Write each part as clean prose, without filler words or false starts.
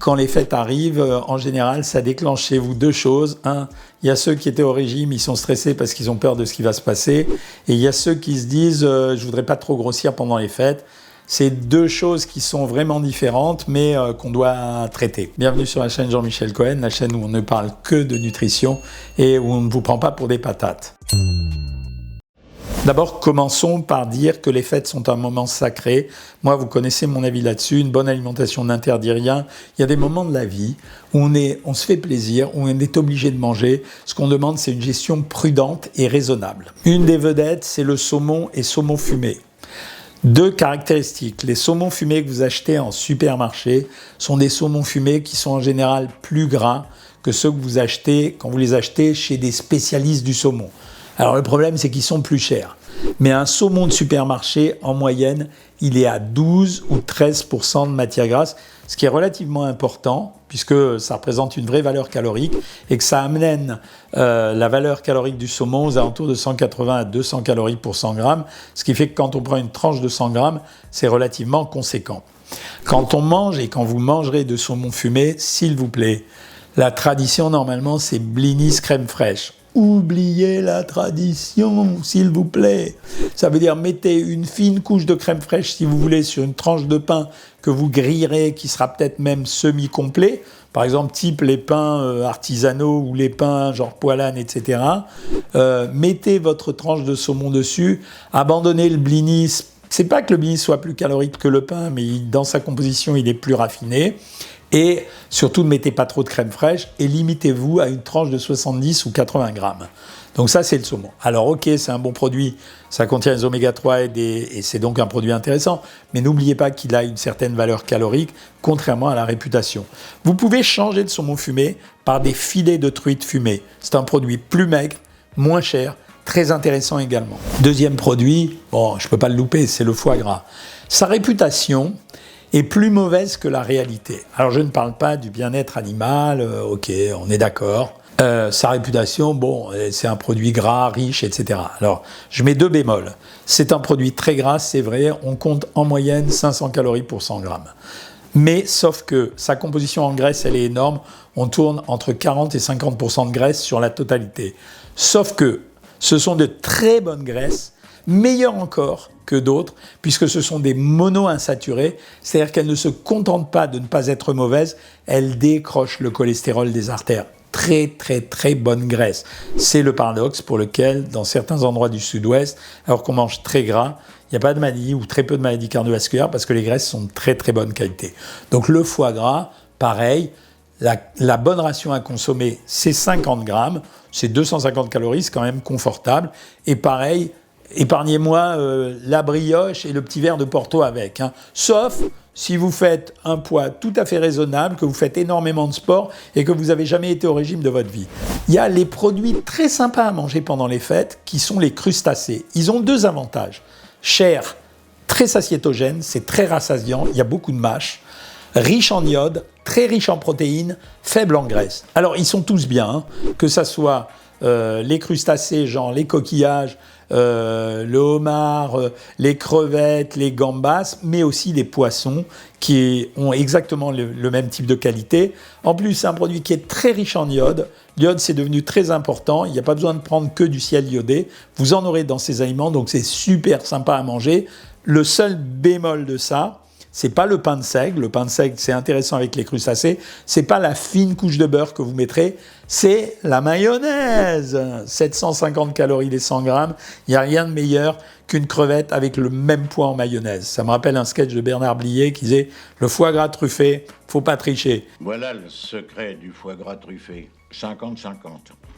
quand les fêtes arrivent, en général, ça déclenche chez vous deux choses. Un, il y a ceux qui étaient au régime, ils sont stressés parce qu'ils ont peur de ce qui va se passer. Et il y a ceux qui se disent je voudrais pas trop grossir pendant les fêtes. C'est deux choses qui sont vraiment différentes, mais qu'on doit traiter. Bienvenue sur la chaîne Jean-Michel Cohen, la chaîne où on ne parle que de nutrition et où on ne vous prend pas pour des patates. D'abord, commençons par dire que les fêtes sont un moment sacré. Moi, vous connaissez mon avis là-dessus. Une bonne alimentation n'interdit rien. Il y a des moments de la vie où on se fait plaisir, où on est obligé de manger. Ce qu'on demande, c'est une gestion prudente et raisonnable. Une des vedettes, c'est le saumon et saumon fumé. Deux caractéristiques. Les saumons fumés que vous achetez en supermarché sont des saumons fumés qui sont en général plus gras que ceux que vous achetez quand vous les achetez chez des spécialistes du saumon. Alors le problème, c'est qu'ils sont plus chers. Mais un saumon de supermarché, en moyenne, il est à 12 ou 13% de matière grasse, ce qui est relativement important, puisque ça représente une vraie valeur calorique, et que ça amène la valeur calorique du saumon aux alentours de 180 à 200 calories pour 100 grammes, ce qui fait que quand on prend une tranche de 100 grammes, c'est relativement conséquent. Quand on mange, et quand vous mangerez de saumon fumé, s'il vous plaît, la tradition, normalement, c'est blinis crème fraîche. Oubliez la tradition, s'il vous plaît. Ça veut dire mettez une fine couche de crème fraîche, si vous voulez, sur une tranche de pain que vous grillerez, qui sera peut-être même semi-complet. Par exemple, type les pains artisanaux ou les pains genre poilane, etc. Mettez votre tranche de saumon dessus, abandonnez le blinis. C'est pas que le blinis soit plus calorique que le pain, mais dans sa composition, il est plus raffiné. Et surtout, ne mettez pas trop de crème fraîche et limitez-vous à une tranche de 70 ou 80 grammes. Donc ça, c'est le saumon. Alors ok, c'est un bon produit, ça contient les oméga 3 et c'est donc un produit intéressant, mais n'oubliez pas qu'il a une certaine valeur calorique, contrairement à la réputation. Vous pouvez changer de saumon fumé par des filets de truite fumés. C'est un produit plus maigre, moins cher, très intéressant également. Deuxième produit, bon, je ne peux pas le louper, c'est le foie gras. Sa réputation est plus mauvaise que la réalité. Alors je ne parle pas du bien-être animal, ok, on est d'accord. Sa réputation, bon, c'est un produit gras, riche, etc. Alors, je mets deux bémols. C'est un produit très gras, c'est vrai, on compte en moyenne 500 calories pour 100 grammes. Mais, sauf que sa composition en graisse, elle est énorme, on tourne entre 40 et 50% de graisse sur la totalité. Sauf que ce sont de très bonnes graisses, meilleures encore que d'autres, puisque ce sont des monoinsaturés, c'est-à-dire qu'elles ne se contentent pas de ne pas être mauvaises, elles décrochent le cholestérol des artères. Très, très, très bonne graisse. C'est le paradoxe pour lequel, dans certains endroits du sud-ouest, alors qu'on mange très gras, il n'y a pas de maladie ou très peu de maladies cardiovasculaires parce que les graisses sont de très, très bonne qualité. Donc le foie gras, pareil, la bonne ration à consommer, c'est 50 grammes, c'est 250 calories, c'est quand même confortable. Et pareil, épargnez-moi la brioche et le petit verre de Porto avec. Sauf si vous faites un poids tout à fait raisonnable, que vous faites énormément de sport et que vous n'avez jamais été au régime de votre vie. Il y a les produits très sympas à manger pendant les fêtes qui sont les crustacés. Ils ont deux avantages. Cher, très satiétogène, c'est très rassasiant, il y a beaucoup de mâche. Riche en iode, très riche en protéines, faible en graisse. Alors ils sont tous bien, que ça soit les crustacés, genre les coquillages, le homard, les crevettes, les gambas, mais aussi les poissons qui ont exactement le même type de qualité. En plus, c'est un produit qui est très riche en iode. L'iode, c'est devenu très important. Il n'y a pas besoin de prendre que du ciel iodé. Vous en aurez dans ces aliments, donc c'est super sympa à manger. Le seul bémol de ça, c'est pas le pain de seigle. Le pain de seigle, c'est intéressant avec les crustacés. C'est pas la fine couche de beurre que vous mettrez. C'est la mayonnaise. 750 calories les 100 grammes. Il n'y a rien de meilleur qu'une crevette avec le même poids en mayonnaise. Ça me rappelle un sketch de Bernard Blier qui disait « Le foie gras truffé, faut pas tricher ». Voilà le secret du foie gras truffé. 50-50.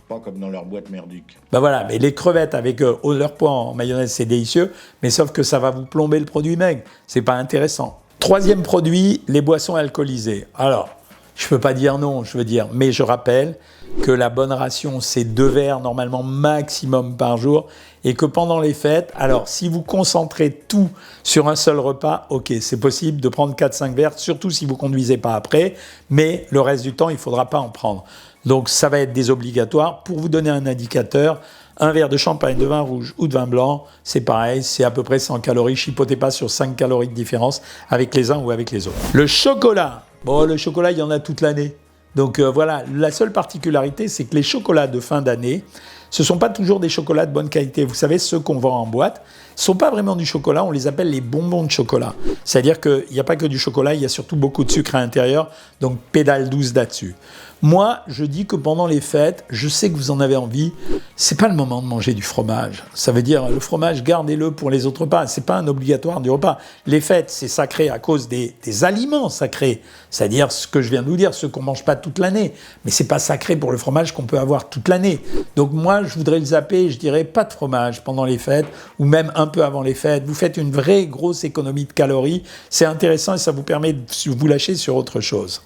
Pas comme dans leur boîte merdique. Ben voilà, mais les crevettes avec leur poids en mayonnaise, c'est délicieux, mais sauf que ça va vous plomber le produit maigre. C'est pas intéressant. Troisième produit, les boissons alcoolisées. Alors, je ne peux pas dire non, je veux dire, mais je rappelle que la bonne ration, c'est 2 verres normalement maximum par jour et que pendant les fêtes, alors si vous concentrez tout sur un seul repas, ok, c'est possible de prendre 4-5 verres, surtout si vous ne conduisez pas après, mais le reste du temps, il ne faudra pas en prendre. Donc ça va être désobligatoire. Pour vous donner un indicateur, un verre de champagne, de vin rouge ou de vin blanc, c'est pareil, c'est à peu près 100 calories. Chipotez pas sur 5 calories de différence avec les uns ou avec les autres. Le chocolat, Bon, le chocolat, il y en a toute l'année. Donc voilà, la seule particularité, c'est que les chocolats de fin d'année, ce ne sont pas toujours des chocolats de bonne qualité. Vous savez, ceux qu'on vend en boîte, ne sont pas vraiment du chocolat, on les appelle les bonbons de chocolat. C'est-à-dire qu'il n'y a pas que du chocolat, il y a surtout beaucoup de sucre à l'intérieur, donc pédale douce là-dessus. Moi, je dis que pendant les fêtes, je sais que vous en avez envie, c'est pas le moment de manger du fromage. Ça veut dire, le fromage, gardez-le pour les autres repas. C'est pas un obligatoire du repas. Les fêtes, c'est sacré à cause des aliments sacrés. C'est-à-dire ce que je viens de vous dire, ceux qu'on mange pas toute l'année. Mais c'est pas sacré pour le fromage qu'on peut avoir toute l'année. Donc moi, je voudrais le zapper, je dirais pas de fromage pendant les fêtes, ou même un peu avant les fêtes. Vous faites une vraie grosse économie de calories. C'est intéressant et ça vous permet de vous lâcher sur autre chose.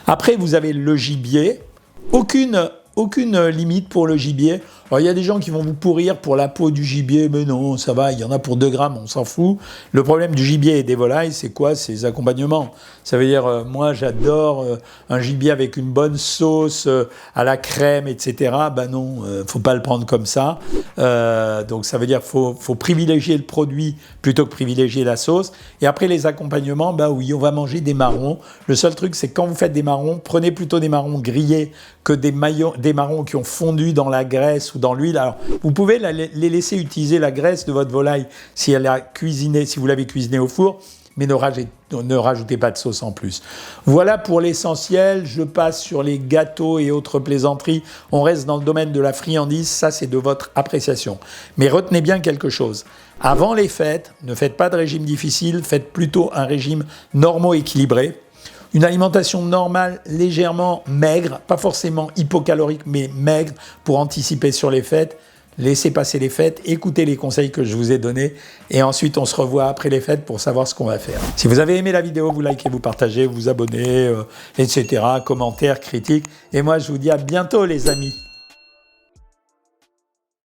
Après, vous avez le gibier. Aucune limite pour le gibier. Alors, il y a des gens qui vont vous pourrir pour la peau du gibier, mais non, ça va, il y en a pour 2 grammes, on s'en fout. Le problème du gibier et des volailles, c'est quoi? C'est les accompagnements. Ça veut dire, moi, j'adore un gibier avec une bonne sauce à la crème, etc. Ben non, faut pas le prendre comme ça. Donc, ça veut dire faut privilégier le produit plutôt que privilégier la sauce. Et après, les accompagnements, ben oui, on va manger des marrons. Le seul truc, c'est que quand vous faites des marrons, prenez plutôt des marrons grillés que des marrons qui ont fondu dans la graisse ou dans l'huile. Alors, vous pouvez les laisser utiliser la graisse de votre volaille si vous l'avez cuisiné au four, mais ne rajoutez pas de sauce en plus. Voilà pour l'essentiel. Je passe sur les gâteaux et autres plaisanteries. On reste dans le domaine de la friandise. Ça, c'est de votre appréciation. Mais retenez bien quelque chose. Avant les fêtes, ne faites pas de régime difficile. Faites plutôt un régime normo-équilibré. Une alimentation normale, légèrement maigre, pas forcément hypocalorique, mais maigre pour anticiper sur les fêtes. Laissez passer les fêtes, écoutez les conseils que je vous ai donnés et ensuite on se revoit après les fêtes pour savoir ce qu'on va faire. Si vous avez aimé la vidéo, vous likez, vous partagez, vous abonnez, etc. Commentaires, critiques. Et moi, je vous dis à bientôt les amis.